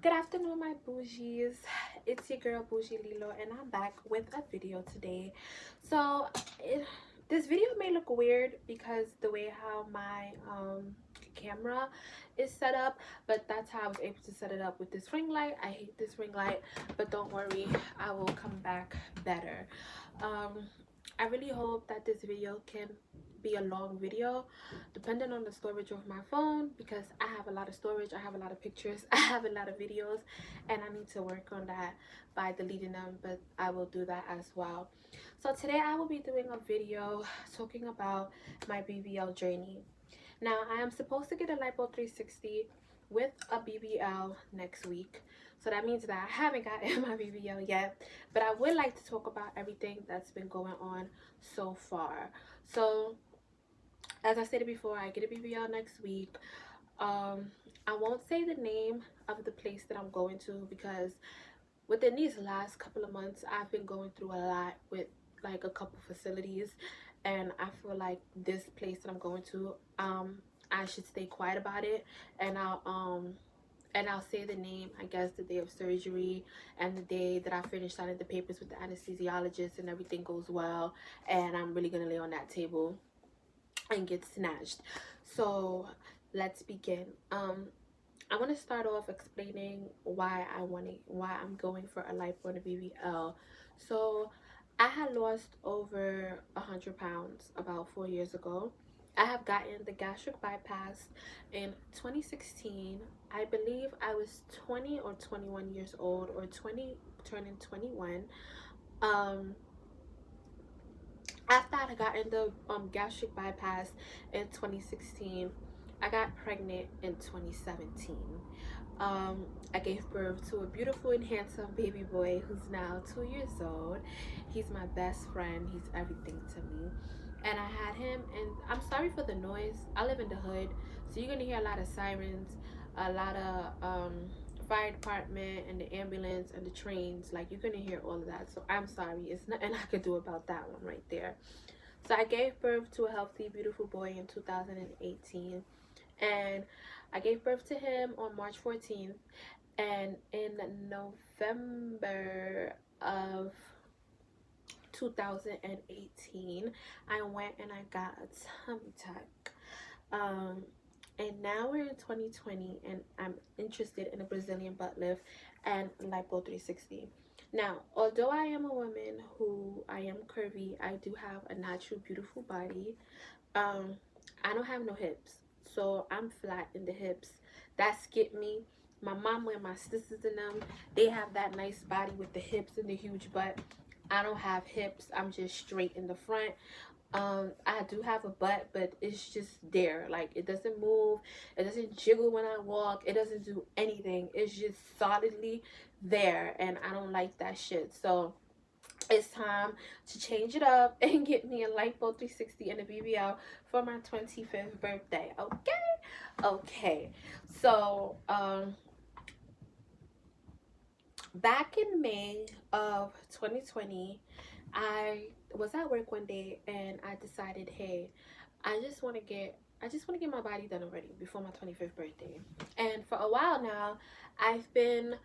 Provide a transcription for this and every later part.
Good afternoon, my bougies. It's your girl Bougie Lilo, and I'm back with a video today. So, this video may look weird because the way how my camera is set up, but that's how I was able to set it up with this ring light. I hate this ring light, but don't worry, I will come back better. I really hope that this video can be a long video depending on the storage of my phone, because I have a lot of storage, I have a lot of pictures, I have a lot of videos, and I need to work on that by deleting them, but I will do that as well. So today I will be doing a video talking about my BBL journey. Now I am supposed to get a Lipo 360 with a BBL next week, so that means that I haven't gotten my BBL yet, but I would like to talk about everything that's been going on so far. So as I stated before, I get a BBL next week. I won't say the name of the place that I'm going to, because within these last couple of months I've been going through a lot with like a couple facilities, and I feel like this place that I'm going to, I should stay quiet about it, and I'll say the name, I guess, the day of surgery and the day that I finish signing the papers with the anesthesiologist and everything goes well, and I'm really gonna lay on that table and get snatched. So let's begin. I want to start off explaining why I'm going for a lipo and a BBL. So I had lost over 100 pounds about 4 years ago. I have gotten the gastric bypass in 2016. I believe I was 20 or 21 years old, or 20 turning 21. um After I got in the gastric bypass in 2016, I got pregnant in 2017. I gave birth to a beautiful and handsome baby boy who's now 2 years old. He's my best friend. He's everything to me. And I had him, and I'm sorry for the noise. I live in the hood, so you're gonna hear a lot of sirens, a lot of fire department and the ambulance and the trains. Like, you're gonna hear all of that, so I'm sorry. It's nothing I could do about that one right there. So I gave birth to a healthy, beautiful boy in 2018, and I gave birth to him on March 14th, and in November of 2018 I went and I got a tummy tuck. And now we're in 2020, and I'm interested in a Brazilian butt lift and lipo 360. Now, although I am a woman who I am curvy, I do have a natural beautiful body. I don't have no hips, so I'm flat in the hips. That skipped me. My mama and my sisters and them, they have that nice body with the hips and the huge butt. I don't have hips. I'm just straight in the front. I do have a butt, but it's just there. Like, it doesn't move, it doesn't jiggle when I walk, it doesn't do anything. It's just solidly there, and I don't like that shit. So it's time to change it up and get me a lipo 360 and a BBL for my 25th birthday. Okay. So back in May of 2020, I was at work one day and I decided, hey, I just want to get my body done already before my 25th birthday. And for a while now, I've been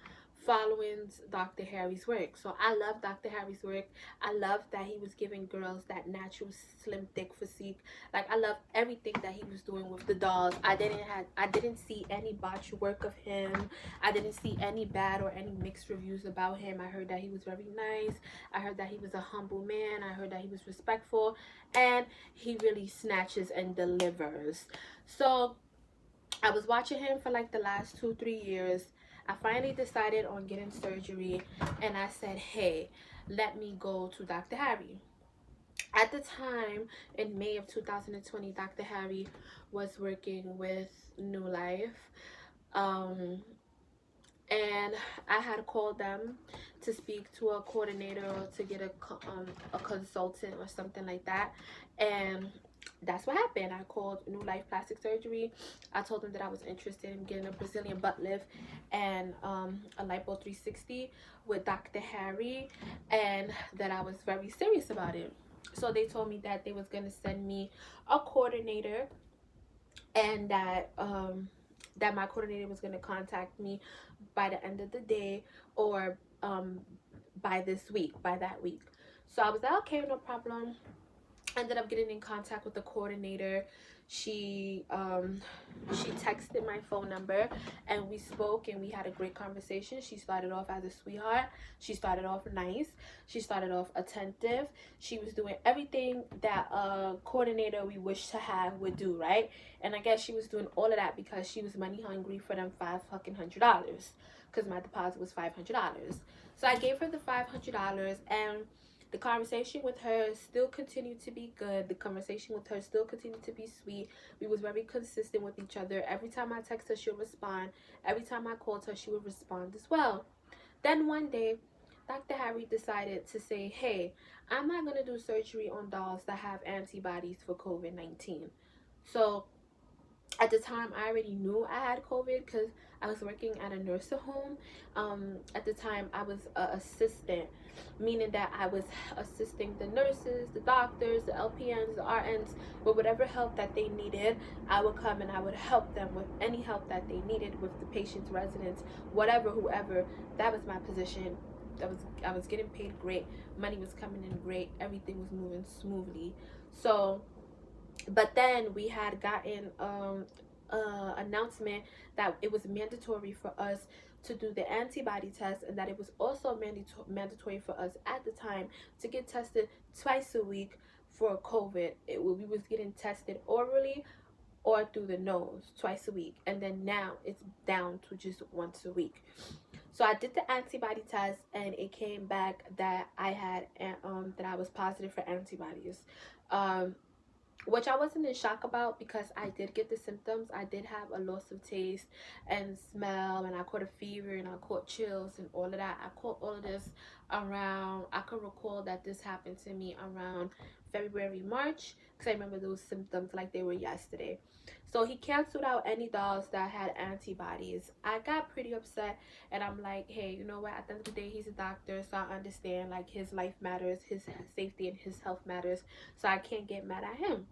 following Dr. Harry's work. So I love Dr. Harry's work. I love that he was giving girls that natural slim thick physique. Like, I love everything that he was doing with the dolls. I didn't see any botch work of him. I didn't see any bad or any mixed reviews about him. I heard that he was very nice. I heard that he was a humble man. I heard that he was respectful, and he really snatches and delivers. So I was watching him for like the last 2-3 years. I finally decided on getting surgery, and I said, hey, let me go to Dr. Harry. At the time, in May of 2020, Dr. Harry was working with New Life. And I had called them to speak to a coordinator or to get a consultant or something like that, and that's what happened. I called New Life Plastic Surgery. I told them that I was interested in getting a Brazilian butt lift and a lipo 360 with Dr. Harry, and that I was very serious about it. So they told me that they was going to send me a coordinator, and that that my coordinator was going to contact me by the end of the day, or by this week, by that week. So I was like, okay, no problem. Ended up getting in contact with the coordinator. She texted my phone number, and we spoke, and we had a great conversation. She started off as a sweetheart. She started off nice. She started off attentive. She was doing everything that a coordinator we wish to have would do, right? And I guess she was doing all of that because she was money hungry for them $500, because my deposit was $500. So I gave her the $500, and the conversation with her still continued to be good. The conversation with her still continued to be sweet. We was very consistent with each other. Every time I text her, she'll respond. Every time I called her, she would respond as well. Then one day, Dr. Harry decided to say, hey, I'm not going to do surgery on dolls that have antibodies for COVID-19. So at the time, I already knew I had COVID because I was working at a nursing home. At the time, I was an assistant, meaning that I was assisting the nurses, the doctors, the LPNs, the RNs, with whatever help that they needed. I would come and I would help them with any help that they needed with the patients, residents, whatever, whoever. That was my position. I was getting paid great. Money was coming in great. Everything was moving smoothly. So, but then we had gotten announcement that it was mandatory for us to do the antibody test, and that it was also mandatory for us at the time to get tested twice a week for COVID. We was getting tested orally or through the nose twice a week, and then now it's down to just once a week. So I did the antibody test, and it came back that I had that I was positive for antibodies. Which I wasn't in shock about, because I did get the symptoms. I did have a loss of taste and smell, and I caught a fever, and I caught chills and all of that. I caught all of this around, I could recall that this happened to me around February, March, because I remember those symptoms like they were yesterday. So he canceled out any dolls that had antibodies. I got pretty upset, and I'm like, hey, you know what, at the end of the day, he's a doctor, so I understand, like, his life matters, his safety and his health matters, so I can't get mad at him.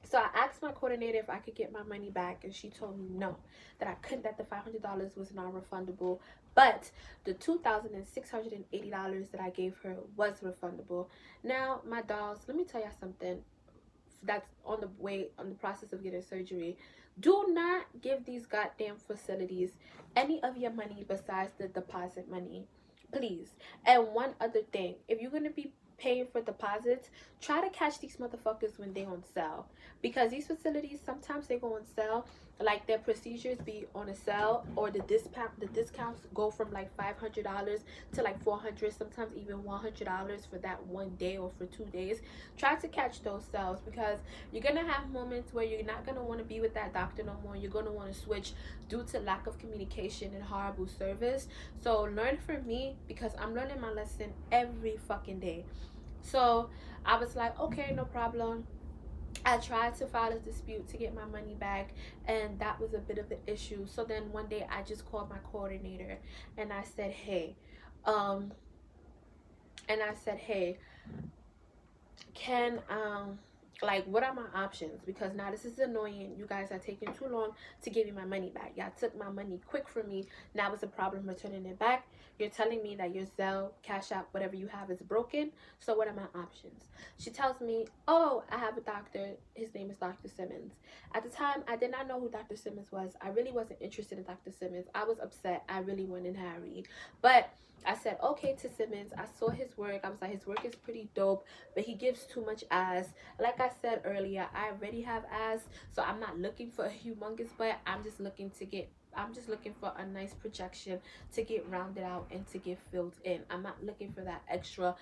So I asked my coordinator if I could get my money back, and she told me no, that I couldn't, that the $500 was non-refundable, but the $2,680 that I gave her was refundable. Now, my dolls, let me tell you something that's on the process of getting surgery. Do not give these goddamn facilities any of your money besides the deposit money, please. And one other thing, if you're gonna be paying for deposits, try to catch these motherfuckers when they on sale, because these facilities sometimes they go on sale, like their procedures be on a sale, or the discounts go from like $500 to like $400, sometimes even $100 for that one day or for 2 days. Try to catch those sales, because you're gonna have moments where you're not gonna want to be with that doctor no more. You're gonna want to switch due to lack of communication and horrible service. So learn from me, because I'm learning my lesson every fucking day. So I was like, okay, no problem. I tried to file a dispute to get my money back, and that was a bit of an issue. So then one day I just called my coordinator, and I said, hey, um, can like, what are my options, because now this is annoying. You guys are taking too long to give me my money back. Y'all took my money quick from me. Now it's a problem returning it back. You're telling me that your Zelle, Cash App, whatever you have is broken. So what are my options? She tells me, oh, I have a doctor. His name is Dr. Simmons. At the time, I did not know who Dr. Simmons was. I really wasn't interested in Dr. Simmons. I was upset. I really wanted Harry. But I said okay to Simmons. I saw his work. I was like, his work is pretty dope, but he gives too much ass. Like I said earlier, I already have ass, so I'm not looking for a humongous butt. I'm just looking for a nice projection to get rounded out and to get filled in. I'm not looking for that extra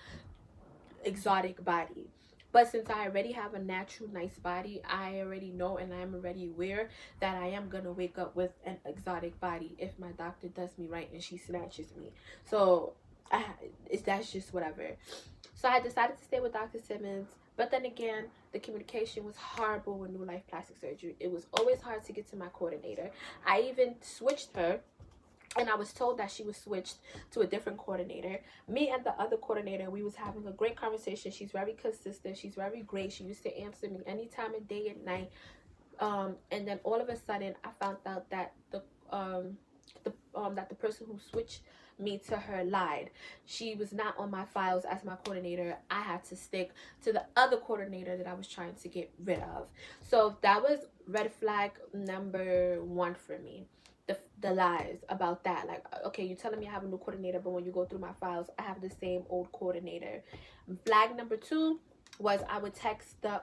exotic body. But since I already have a natural nice body, I already know, and I'm already aware that I am gonna wake up with an exotic body if my doctor does me right and she snatches me. So that's just whatever. So I decided to stay with Dr. Simmons. But then again, the communication was horrible with New Life Plastic Surgery. It was always hard to get to my coordinator. I even switched her, and I was told that she was switched to a different coordinator. Me and the other coordinator, we was having a great conversation. She's very consistent. She's very great. She used to answer me anytime of day and night. And then all of a sudden I found out that the person who switched me to her lied. She was not on my files as my coordinator. I had to stick to the other coordinator that I was trying to get rid of. So that was red flag number one for me. The lies about that. Like, okay, you're telling me I have a new coordinator, but when you go through my files, I have the same old coordinator. Flag number two was I would text the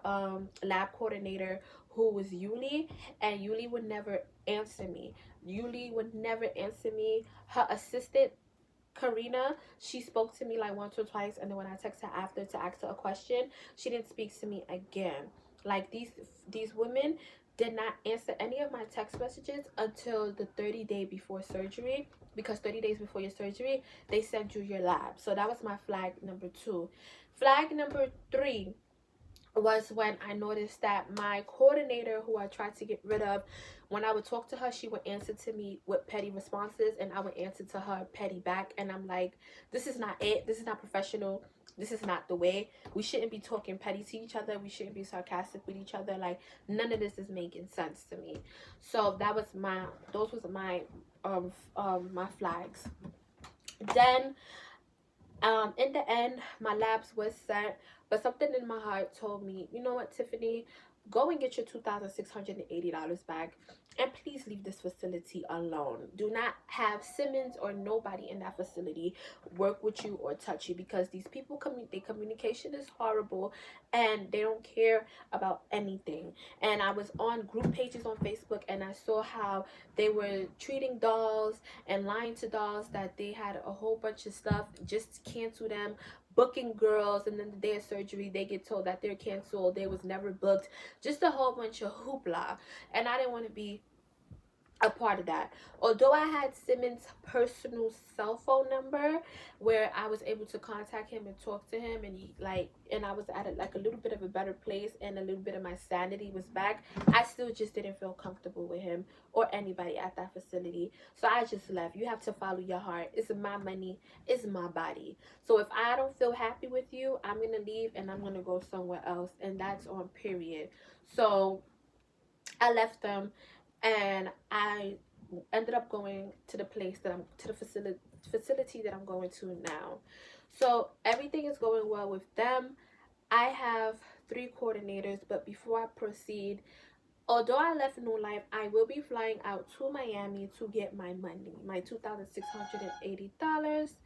lab coordinator, who was Yuli, and Yuli would never answer me. Yuli would never answer me. Her assistant, Karina, she spoke to me like once or twice, and then when I text her after to ask her a question, she didn't speak to me again. Like, these women did not answer any of my text messages until the 30-day before surgery, because 30 days before your surgery they send you your lab. So that was my flag number two. Flag number three was when I noticed that my coordinator, who I tried to get rid of, when I would talk to her, she would answer to me with petty responses, and I would answer to her petty back. And I'm like, this is not it. This is not professional. This is not the way. We shouldn't be talking petty to each other. We shouldn't be sarcastic with each other. Like, none of this is making sense to me. So that was those was my my flags. Then in the end, my labs was sent, but something in my heart told me, you know what, Tiffany, go and get your $2,680 back, and please leave this facility alone. Do not have Simmons or nobody in that facility work with you or touch you, because these people, their communication is horrible, and they don't care about anything. And I was on group pages on Facebook, and I saw how they were treating dolls and lying to dolls that they had a whole bunch of stuff, just cancel them, booking girls, and then the day of surgery they get told that they're canceled, they was never booked, just a whole bunch of hoopla. And I didn't want to be a part of that. Although I had Simmons' personal cell phone number, where I was able to contact him and talk to him, and I was at a little bit of a better place, and a little bit of my sanity was back, I still just didn't feel comfortable with him or anybody at that facility. So I just left. You have to follow your heart. It's my money, it's my body. So if I don't feel happy with you, I'm gonna leave and I'm gonna go somewhere else, and that's on period. So I left them, and I ended up going to the place that I'm to the facility that I'm going to now. So everything is going well with them. I have 3 coordinators, but before I proceed, although I left New Life, I will be flying out to Miami to get my money, my $2,680.